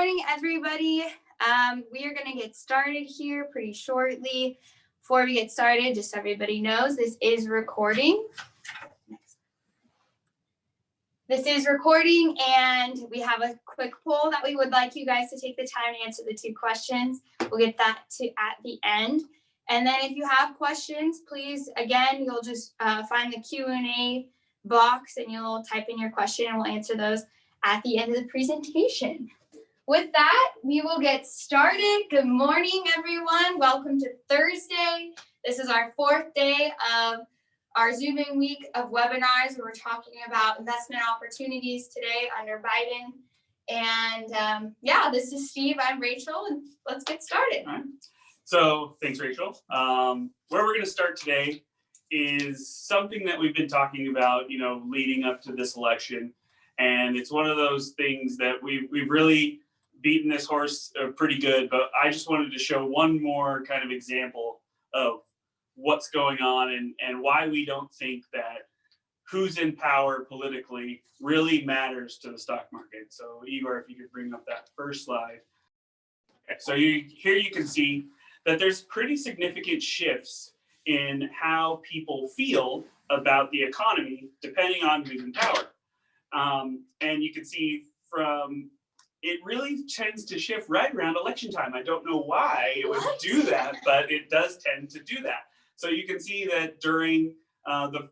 morning, everybody. We are going to get started here pretty shortly. Before we get started, just so everybody knows, this is recording. This is recording, and we have a quick poll that we would like you guys to take the time to answer the 2 questions. We'll get that to at the end. And then if you have questions, please, again, you'll just find the Q&A box and you'll type in your question and we'll answer those at the end of the presentation. With that, we will get started. Good morning, everyone. Welcome to Thursday. This is our 4th day of our Zooming week of webinars where we're talking about investment opportunities today under Biden. And this is Steve, I'm Rachel, and let's get started. All right. So thanks, Rachel. Where we're going to start today is something that we've been talking about, leading up to this election. And it's one of those things that we've really beaten this horse pretty good, but I just wanted to show one more kind of example of what's going on and why we don't think that who's in power politically really matters to the stock market. So Igor, if you could bring up that first slide. Okay, so here you can see that there's pretty significant shifts in how people feel about the economy depending on who's in power. And you can see it really tends to shift right around election time. I don't know why it would do that, but it does tend to do that. So you can see that during the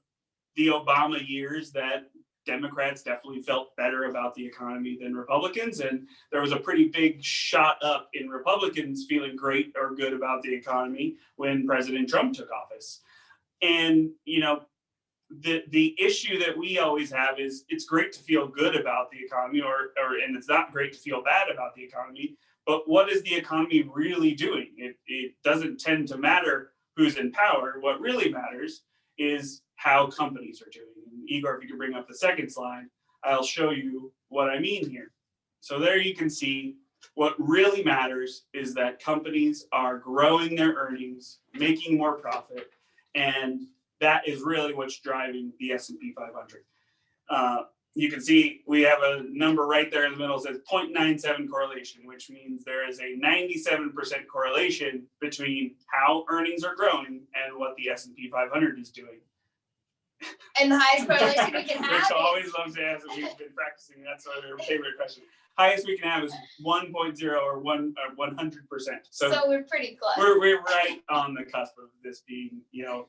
Obama years that Democrats definitely felt better about the economy than Republicans. And there was a pretty big shot up in Republicans feeling great or good about the economy when President Trump took office. And, the issue that we always have is it's great to feel good about the economy and it's not great to feel bad about the economy, but what is the economy really doing? It doesn't tend to matter who's in power. What really matters is how companies are doing. And Igor, if you could bring up the second slide, I'll show you what I mean here. So there you can see what really matters is that companies are growing their earnings, making more profit, and that is really what's driving the S&P 500. You can see we have a number right there in the middle that says 0.97 correlation, which means there is a 97% correlation between how earnings are growing and what the S&P 500 is doing. And the highest correlation we can have. Rachel always loves to ask, we've been practicing, that's her favorite question. Highest we can have is 1.0 or 100%. So we're pretty close. We're right on the cusp of this being,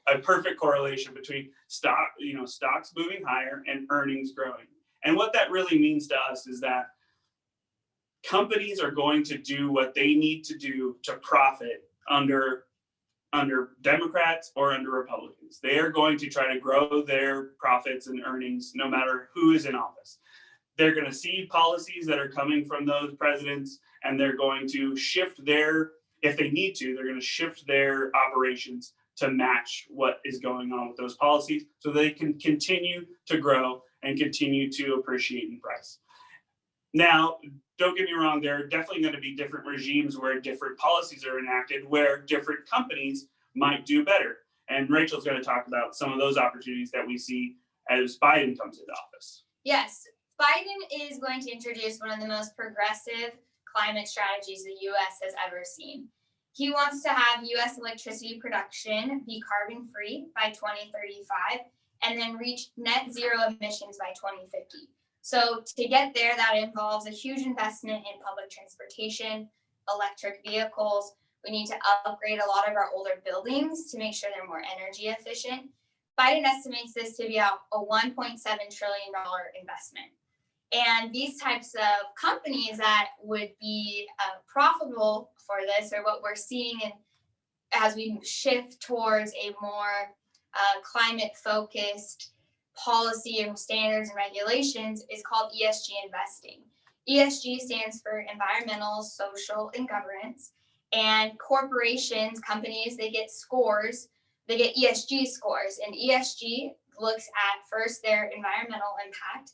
a perfect correlation between stocks moving higher and earnings growing. And what that really means to us is that companies are going to do what they need to do to profit under Democrats or under Republicans. They are going to try to grow their profits and earnings no matter who is in office. They're going to see policies that are coming from those presidents, and they're going to shift if they need to, they're going to shift their operations to match what is going on with those policies so they can continue to grow and continue to appreciate in price. Now, don't get me wrong, there are definitely going to be different regimes where different policies are enacted, where different companies might do better. And Rachel's going to talk about some of those opportunities that we see as Biden comes into office. Yes, Biden is going to introduce one of the most progressive climate strategies the U.S. has ever seen. He wants to have U.S. electricity production be carbon-free by 2035 and then reach net zero emissions by 2050. So to get there, that involves a huge investment in public transportation, electric vehicles. We need to upgrade a lot of our older buildings to make sure they're more energy efficient. Biden estimates this to be a $1.7 trillion investment. And these types of companies that would be profitable for this, or what we're seeing as we shift towards a more climate-focused policy and standards and regulations, is called ESG investing. ESG stands for environmental, social, and governance. And corporations, companies, they get scores. They get ESG scores. And ESG looks at first their environmental impact.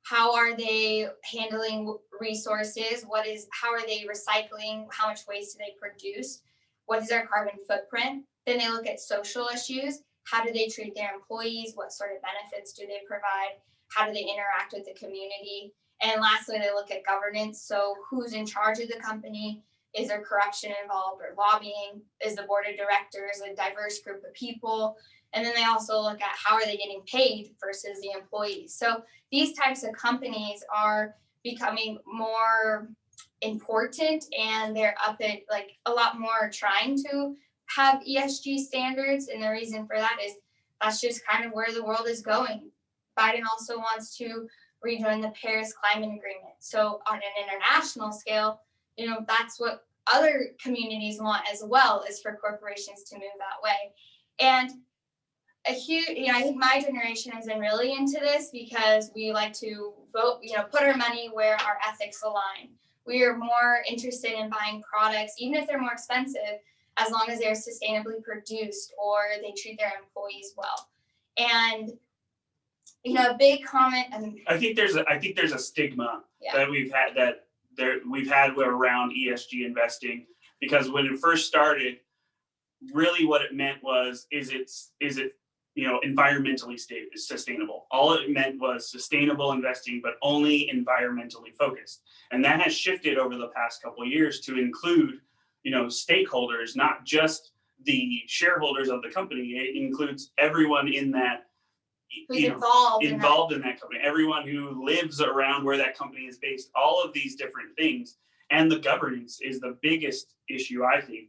How are they handling resources? How are they recycling? How much waste do they produce? What is their carbon footprint? Then they look at social issues. How do they treat their employees? What sort of benefits do they provide? How do they interact with the community? And lastly, they look at governance. So who's in charge of the company? Is there corruption involved or lobbying? Is the board of directors a diverse group of people? And then they also look at how are they getting paid versus the employees. So these types of companies are becoming more important, and they're up at like a lot more trying to have ESG standards. And the reason for that is that's just kind of where the world is going. Biden also wants to rejoin the Paris Climate Agreement. So on an international scale, that's what other communities want as well, is for corporations to move that way. And a huge, I think my generation has been really into this because we like to vote, put our money where our ethics align. We are more interested in buying products, even if they're more expensive, as long as they're sustainably produced or they treat their employees well. And a big comment. And I think there's a stigma that we've had around ESG investing, because when it first started, really what it meant was, is it environmentally sustainable. All it meant was sustainable investing, but only environmentally focused. And that has shifted over the past couple of years to include, stakeholders, not just the shareholders of the company. It includes everyone in that, who's involved in that company, everyone who lives around where that company is based, all of these different things. And the governance is the biggest issue, I think.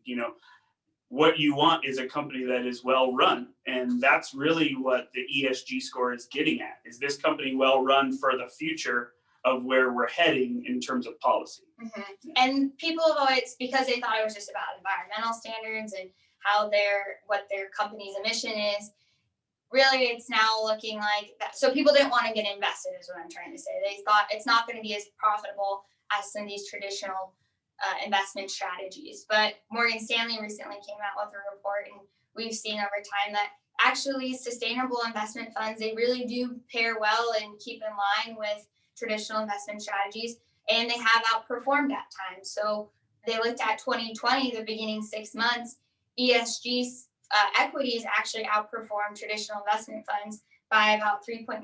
What you want is a company that is well run, and that's really what the ESG score is getting at. Is this company well run for the future of where we're heading in terms of policy? Mm-hmm. And people have always, because they thought it was just about environmental standards and what their company's emission is, really it's now looking like that. So people didn't want to get invested, is what I'm trying to say. They thought it's not going to be as profitable as some of these traditional investment strategies. But Morgan Stanley recently came out with a report, and we've seen over time that actually sustainable investment funds, they really do pair well and keep in line with traditional investment strategies, and they have outperformed at times. So they looked at 2020, the beginning 6 months, ESG equities actually outperformed traditional investment funds by about 3.9%.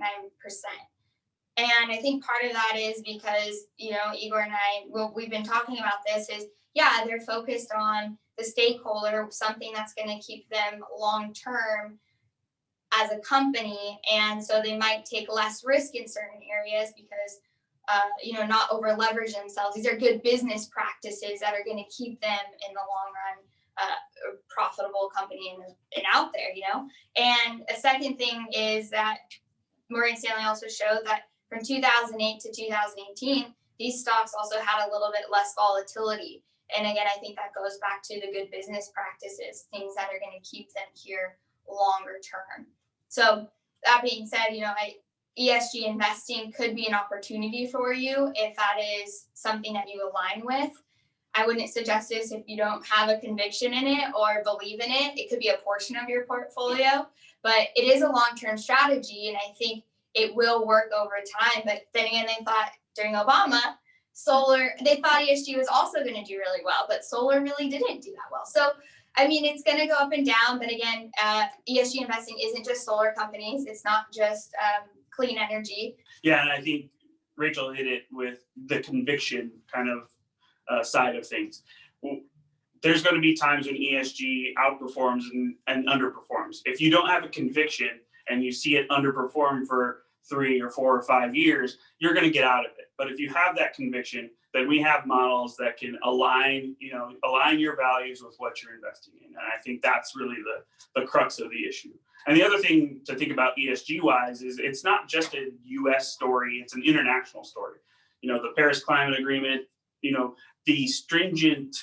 And I think part of that is because, Igor and I, we've been talking about this is, they're focused on the stakeholder, something that's going to keep them long-term as a company. And so they might take less risk in certain areas because, not over leverage themselves. These are good business practices that are going to keep them in the long run a profitable company and out there, And a second thing is that Morgan Stanley also showed that from 2008 to 2018, these stocks also had a little bit less volatility. And again, I think that goes back to the good business practices, things that are going to keep them here longer term. So that being said, ESG investing could be an opportunity for you if that is something that you align with. I wouldn't suggest this if you don't have a conviction in it or believe in it. It could be a portion of your portfolio, but it is a long-term strategy, and I think it will work over time. But then again, they thought during Obama, they thought ESG was also going to do really well, but solar really didn't do that well. So, it's going to go up and down. But again, ESG investing isn't just solar companies. It's not just clean energy. Yeah, and I think Rachel hit it with the conviction kind of side of things. There's going to be times when ESG outperforms and underperforms. If you don't have a conviction and you see it underperform for 3 or 4 or 5 years, you're going to get out of it. But if you have that conviction, then we have models that can align your values with what you're investing in. And I think that's really the crux of the issue. And the other thing to think about ESG wise is it's not just a US story, it's an international story. The Paris Climate Agreement, the stringent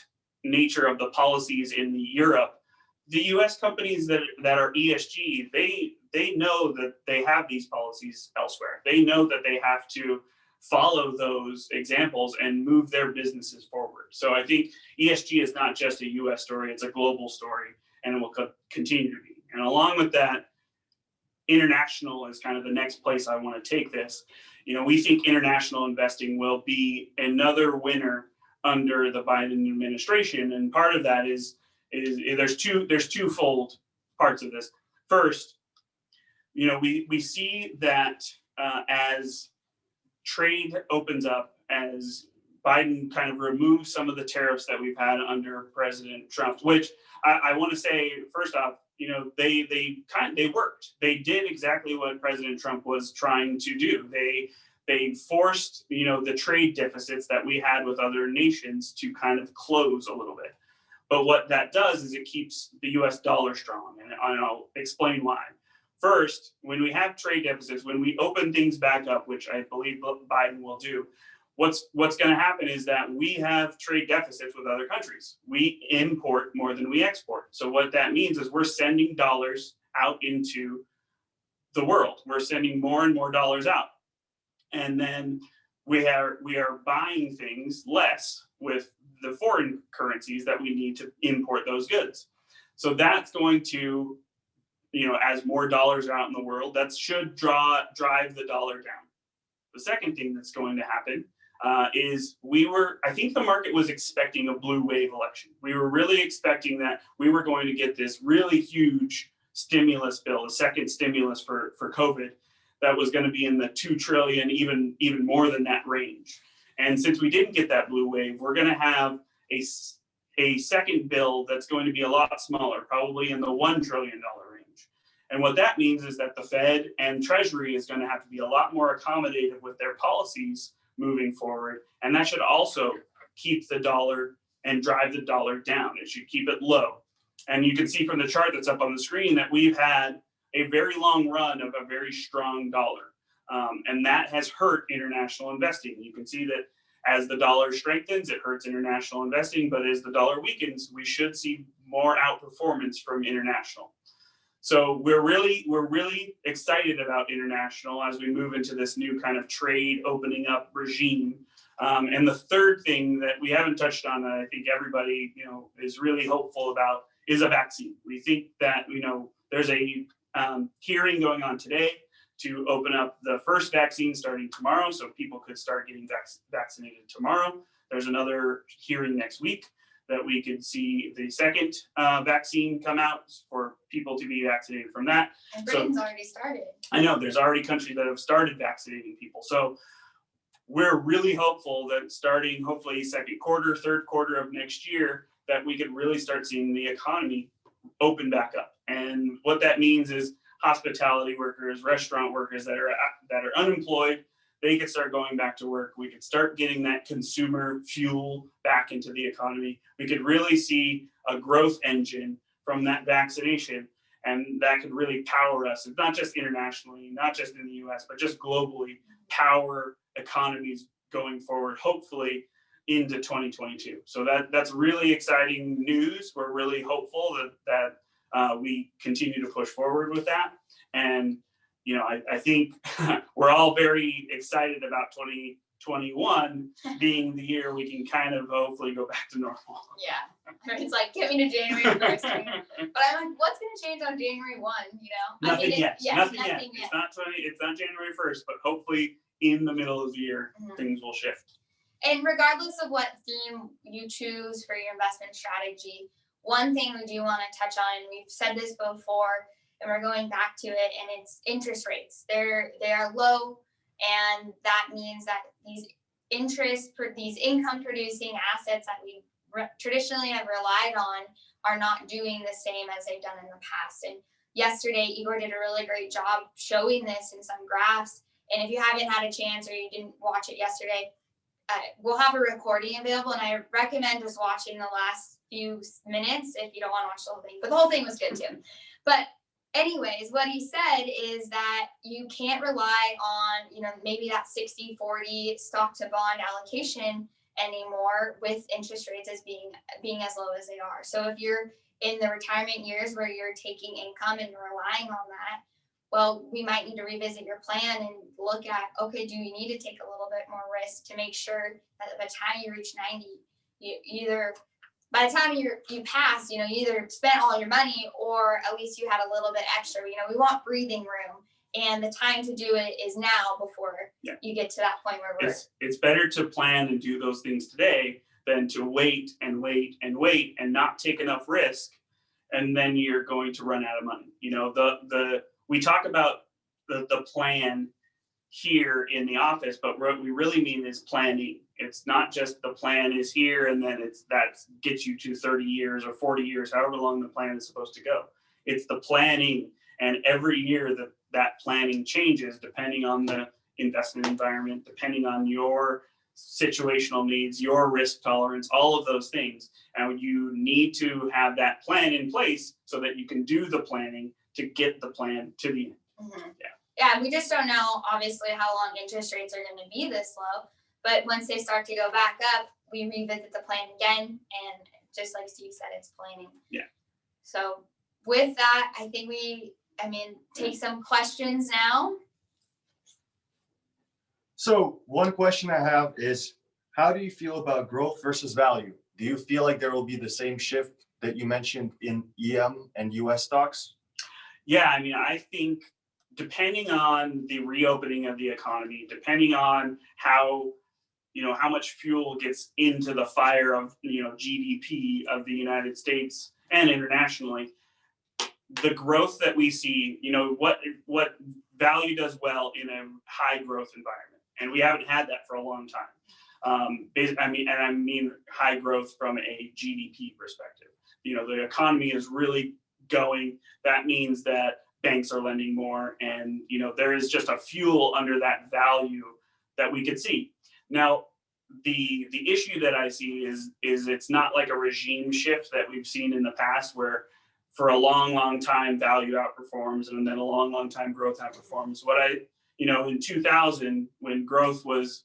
nature of the policies in Europe, the US companies that are ESG, they know that they have these policies elsewhere. They know that they have to follow those examples and move their businesses forward. So I think ESG is not just a US story, it's a global story, and it will continue to be. And along with that, international is kind of the next place I want to take this. We think international investing will be another winner under the Biden administration, and part of that is there's twofold parts of this. First, we see that as trade opens up, as Biden kind of removes some of the tariffs that we've had under President Trump, which I want to say, first off, they worked. They did exactly what President Trump was trying to do. They forced, the trade deficits that we had with other nations to kind of close a little bit. But what that does is it keeps the US dollar strong, and I'll explain why. First, when we have trade deficits, when we open things back up, which I believe Biden will do, what's going to happen is that we have trade deficits with other countries. We import more than we export. So what that means is we're sending dollars out into the world. We're sending more and more dollars out. And then we are buying things less with the foreign currencies that we need to import those goods. So that's going to, as more dollars are out in the world, that should drive the dollar down. The second thing that's going to happen is I think the market was expecting a blue wave election. We were really expecting that we were going to get this really huge stimulus bill, a second stimulus for COVID, that was going to be in the 2 trillion, even more than that range. And since we didn't get that blue wave, we're going to have a second bill that's going to be a lot smaller, probably in the $1 trillion range. And what that means is that the Fed and Treasury is going to have to be a lot more accommodative with their policies moving forward. And that should also keep the dollar and drive the dollar down. It should keep it low. And you can see from the chart that's up on the screen that we've had a very long run of a very strong dollar. And that has hurt international investing. You can see that as the dollar strengthens, it hurts international investing, but as the dollar weakens, we should see more outperformance from international. So we're really excited about international as we move into this new kind of trade opening up regime. And the third thing that we haven't touched on that I think everybody, is really hopeful about is a vaccine. We think that, there's a hearing going on today to open up the first vaccine starting tomorrow, so people could start getting vaccinated tomorrow. There's another hearing next week that we could see the second vaccine come out for people to be vaccinated from that. And Britain's already started. I know, there's already countries that have started vaccinating people. So we're really hopeful that starting hopefully second quarter, third quarter of next year, that we could really start seeing the economy open back up. And what that means is hospitality workers, restaurant workers that are unemployed, they could start going back to work. We could start getting that consumer fuel back into the economy. We could really see a growth engine from that vaccination, and that could really power us, not just internationally, not just in the US, but just globally, power economies going forward, hopefully into 2022. So that's really exciting news. We're really hopeful that we continue to push forward with that. And, I think we're all very excited about 2021 being the year we can kind of hopefully go back to normal. Yeah. It's like, get me to January 1st. But I'm like, what's going to change on January 1, Nothing yet. Yes, nothing yet. It's not January 1st, but hopefully in the middle of the year, things will shift. And regardless of what theme you choose for your investment strategy, one thing we do want to touch on, and we've said this before, and we're going back to it, and it's interest rates. They are low, and that means that these income producing assets that we traditionally have relied on are not doing the same as they've done in the past. And yesterday, Igor did a really great job showing this in some graphs. And if you haven't had a chance or you didn't watch it yesterday, we'll have a recording available, and I recommend just watching the last few minutes if you don't want to watch the whole thing. But the whole thing was good too. But anyways, what he said is that you can't rely on, maybe that 60-40 stock to bond allocation anymore with interest rates as being as low as they are. So if you're in the retirement years where you're taking income and you're relying on that, well, we might need to revisit your plan and look at, okay, do you need to take a little bit more risk to make sure that by the time you reach 90, by the time you pass, you either spent all your money or at least you had a little bit extra. We want breathing room, and the time to do it is now before you get to that point where it's better to plan and do those things today than to wait and not take enough risk, and then you're going to run out of money. We talk about the plan here in the office, but what we really mean is planning. It's not just the plan is here and then that gets you to 30 years or 40 years, however long the plan is supposed to go. It's the planning, and every year that planning changes depending on the investment environment, depending on your situational needs, your risk tolerance, all of those things. And you need to have that plan in place so that you can do the planning to get the plan to the end. Mm-hmm. Yeah, we just don't know, obviously, how long interest rates are going to be this low. But once they start to go back up, we revisit the plan again. And just like Steve said, it's planning. Yeah. So with that, I think take some questions now. So one question I have is, how do you feel about growth versus value? Do you feel like there will be the same shift that you mentioned in EM and US stocks? Yeah, I think depending on the reopening of the economy, depending on how much fuel gets into the fire of, GDP of the United States and internationally, the growth that we see, what value does well in a high growth environment. And we haven't had that for a long time. I mean high growth from a GDP perspective. The economy is really going. That means that banks are lending more, and there is just a fuel under that value that we could see. Now, the issue that I see is it's not like a regime shift that we've seen in the past, where for a long time value outperforms and then a long time growth outperforms. In 2000, when growth was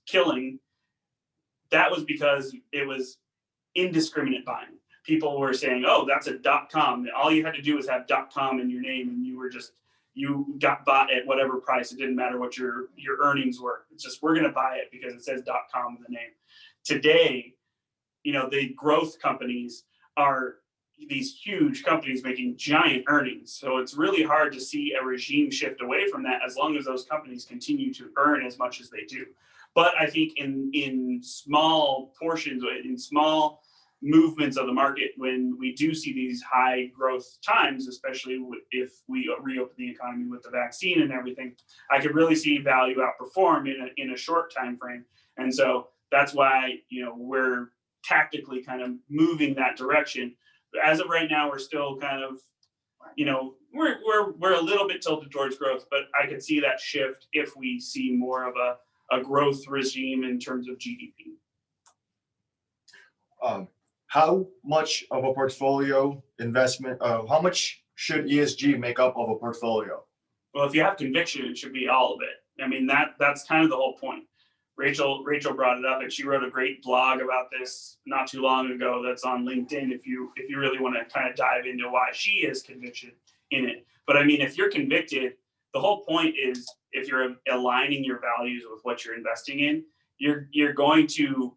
killing, that was because it was indiscriminate buying. People were saying, oh, that's a .com. All you had to do was have .com in your name, and you got bought at whatever price. It didn't matter what your earnings were. It's just, we're going to buy it because it says .com in the name. Today, the growth companies are these huge companies making giant earnings. So it's really hard to see a regime shift away from that as long as those companies continue to earn as much as they do. But I think in small portions, in small movements of the market, when we do see these high growth times, especially if we reopen the economy with the vaccine and everything, I could really see value outperform in a short time frame. And so that's why we're tactically kind of moving that direction. As of right now, we're still kind of we're a little bit tilted towards growth, but I could see that shift if we see more of a growth regime in terms of GDP. How much of a portfolio investment, how much should ESG make up of a portfolio? Well, if you have conviction, it should be all of it. That's kind of the whole point. Rachel brought it up, and she wrote a great blog about this not too long ago that's on LinkedIn if you really want to kind of dive into why she has conviction in it. But if you're convicted, the whole point is, if you're aligning your values with what you're investing in, you're going to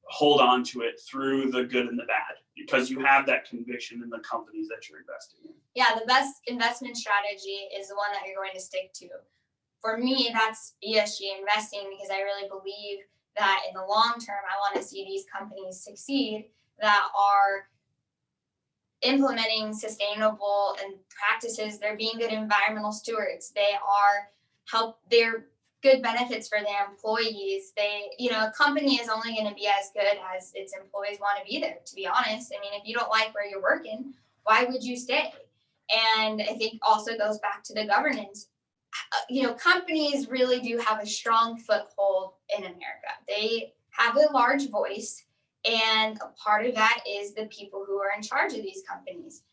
hold on to it through the good and the bad, because you have that conviction in the companies that you're investing in. Yeah, the best investment strategy is the one that you're going to stick to. For me, that's ESG investing, because I really believe that in the long term, I want to see these companies succeed that are implementing sustainable and practices. They're being good environmental stewards. They're good benefits for their employees. A company is only going to be as good as its employees want to be there, to be honest. If you don't like where you're working, why would you stay? And I think also goes back to the governance. Companies really do have a strong foothold in America. They have a large voice, and a part of that is the people who are in charge of these companies.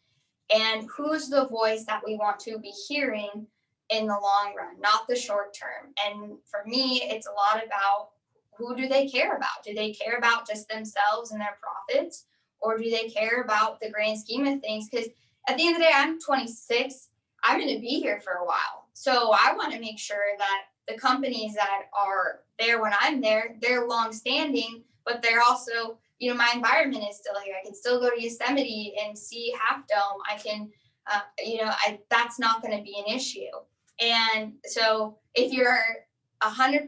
And who's the voice that we want to be hearing in the long run, not the short term? And for me, it's a lot about, who do they care about? Do they care about just themselves and their profits? Or do they care about the grand scheme of things? Because at the end of the day, I'm 26. I'm going to be here for a while. So I want to make sure that the companies that are there when I'm there, they're long-standing, but they're also, my environment is still here. I can still go to Yosemite and see Half Dome. I can, that's not going to be an issue. And so if you're 100%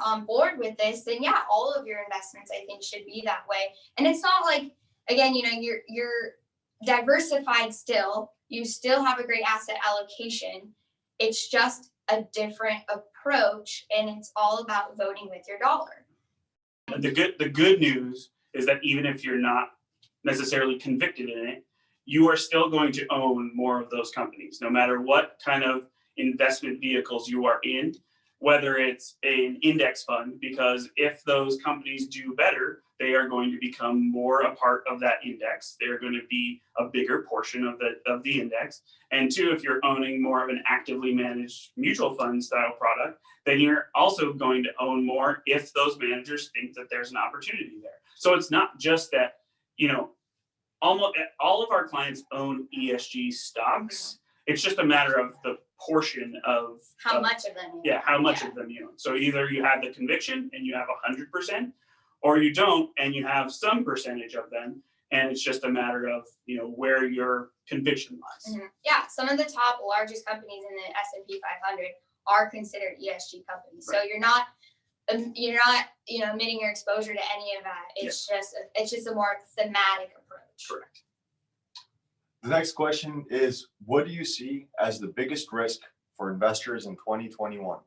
on board with this, then yeah, all of your investments, I think, should be that way. And it's not like, again, you're diversified still. You still have a great asset allocation. It's just a different approach, and it's all about voting with your dollar. And the good news is that even if you're not necessarily convicted in it, you are still going to own more of those companies, no matter what kind of investment vehicles you are in, whether it's an index fund, because if those companies do better, they are going to become more a part of that index. They're going to be a bigger portion of the index. And two, if you're owning more of an actively managed mutual fund style product, then you're also going to own more if those managers think that there's an opportunity there. So it's not just that, almost all of our clients own ESG stocks. It's just a matter of the portion of How much of them? how much of them you own. So either you have the conviction and you have 100%, or you don't and you have some percentage of them, and it's just a matter of where your conviction lies. Yeah, some of the top largest companies in the S&P 500 are considered ESG companies. Right. So you're not limiting your exposure to any of that. It's just a more thematic approach. Correct. The next question is, what do you see as the biggest risk for investors in 2021?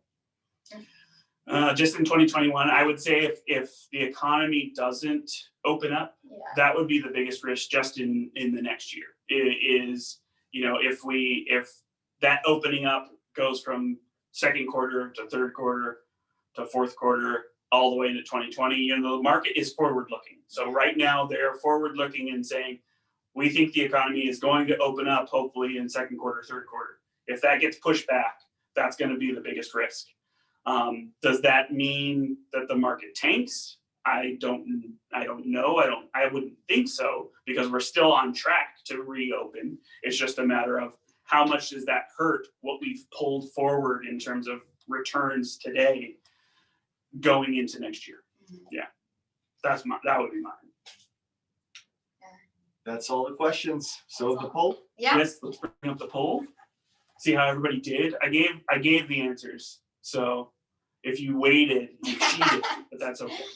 Just in 2021, I would say if the economy doesn't open up, that would be the biggest risk just in the next year. It is, if that opening up goes from second quarter to third quarter to fourth quarter all the way into 2020, the market is forward looking. So right now they're forward looking and saying, we think the economy is going to open up hopefully in second quarter, third quarter. If that gets pushed back, that's going to be the biggest risk. Does that mean that the market tanks? I don't know. I wouldn't think so, because we're still on track to reopen. It's just a matter of how much does that hurt what we've pulled forward in terms of returns today going into next year. Yeah, that would be mine. That's all the questions. So the poll? Yeah. Yes, let's bring up the poll. See how everybody did. I gave the answers. So if you waited, you cheated, but that's okay.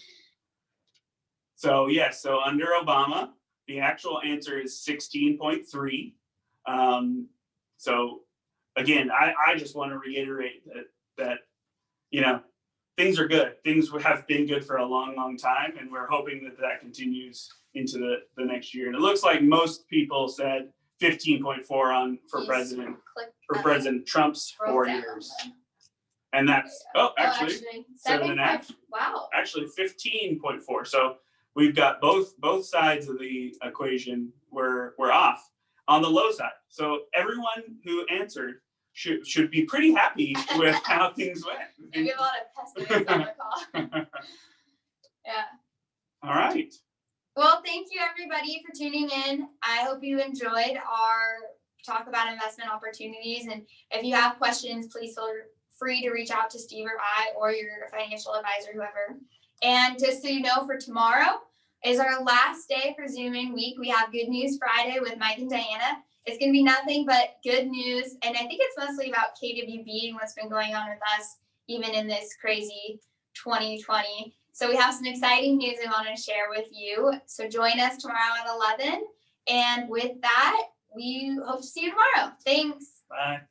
So yes, so under Obama, the actual answer is 16.3. So again, I just want to reiterate that things are good. Things have been good for a long, long time, and we're hoping that continues into the next year. And it looks like most people said 15.4 for President Trump's 4 years. And that's actually 7.5. Wow. Actually 15.4. So we've got both sides of the equation we're off on the low side. So everyone who answered should be pretty happy with how things went. Maybe a lot of pessimists on the call. Yeah. All right. Well, thank you everybody for tuning in. I hope you enjoyed our talk about investment opportunities. And if you have questions, please feel free to reach out to Steve or I or your financial advisor, whoever. And just so you know, for tomorrow is our last day for Zoom in week. We have Good News Friday with Mike and Diana. It's going to be nothing but good news. And I think it's mostly about KWB and what's been going on with us, even in this crazy 2020. So we have some exciting news I want to share with you. So join us tomorrow at 11. And with that, we hope to see you tomorrow. Thanks. Bye.